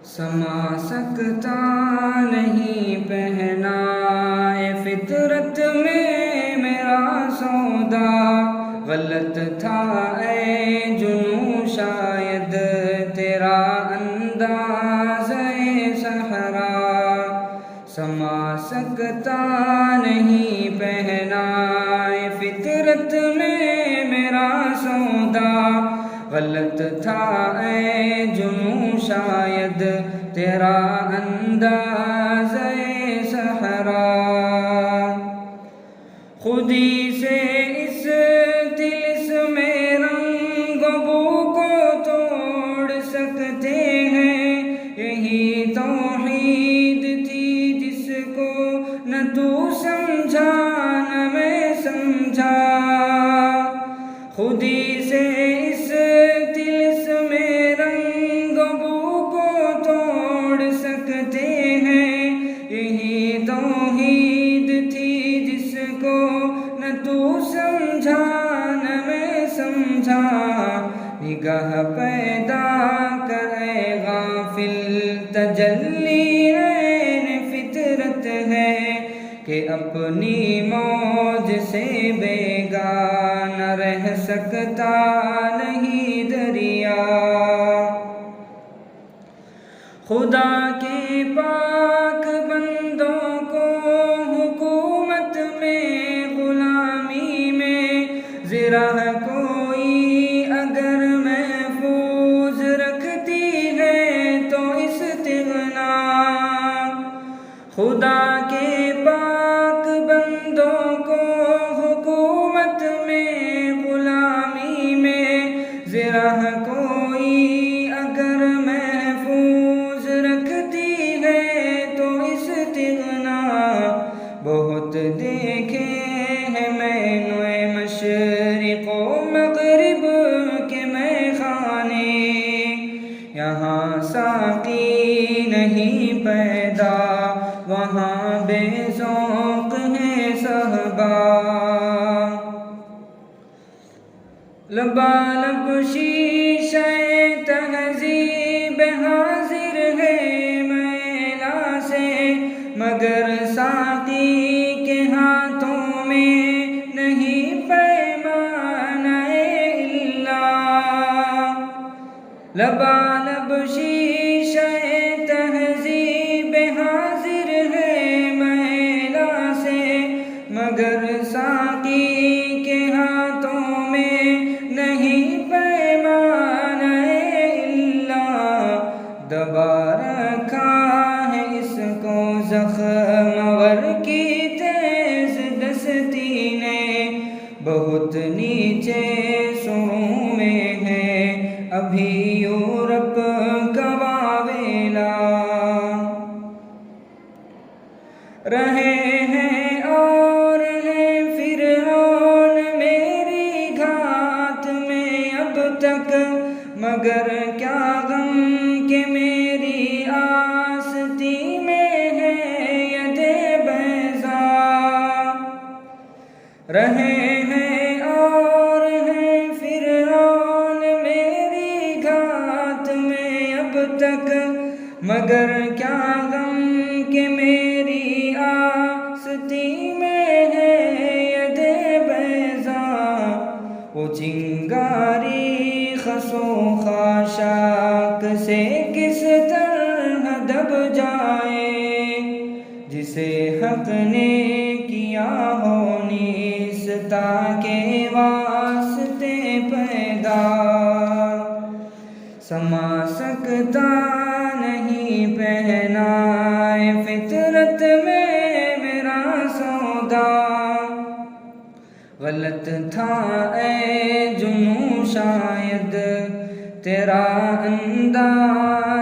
समा सकता नहीं पहनाए फितरत में मेरा सौदा। गलत था ऐ जुनू शायद तेरा अंदाज़े सहरा। समा सकता नहीं पहनाए फितरत में मेरा सौदा। गलत था ऐ जुनू शायद तेरा अंदाज़े सहरा। खुदी से इस तिलिस्मे रंग बू को तोड़ सकते हैं। यही तौहीद थी जिसको न तू समझा न मैं समझा। खुदी से इस तिलिस्मे रंग बू को तोड़ सकते हैं। यही तौहीद थी जिसको न तू समझा न मैं समझा। निगाह पैदा करे गाफिल तजल्ली ऐन फितरत है कि अपनी मौज से बेगाना रह सकता नहीं दरिया। खुदा के पाक बंदों को हुकूमत में गुलामी में ज़रा कोई अगर महफूज रखती है तो इस्तिग़ना। खुदा के पाक बंदों को हुकूमत में गुलामी में ज़रा कोई अगर महफूज रखती है तो इस्तिग़ना। बहुत देखे हैं मैंने मशरिक़ व मग़रिब के मैखाने। यहाँ साक़ी नहीं पैदा वहाँ बेज़ौक़ है सहबा। लबालब शीशे तहज़ीब हाज़िर है मैला से मगर साक़ी के हाथों में नहीं पैमाना-ए इल्ला। लबालब शीशे तहज़ीब हाज़िर है मैला से मगर साक़ी के हाथों में नहीं पैमाना-ए इल्ला। दबा रखा है इसको ज़ख्मवर की तेज़ दस्ती ने। बहुत नीचे सुरों में है अभी यूरोप का वावेला। रहे हैं और हैं फ़िरऔन मेरी घात में अब तक मगर क्या गम के मेरी आस्ती में है यदे बैज़ा। रहे हैं और हैं फ़िरऔन मेरी घात में अब तक मगर क्या गम के मेरी आस्ती में है यदे बैज़ा। वो चिंगारी खसो खाशाक से किस तरह दब जाए जिसे हक़ ने किया हो निस्ता के वास्ते पैदा। समा सकता नहीं पहनाए फितरत में मेरा सौदा। गलत था ऐ जुनू शायद तेरा अंदाज़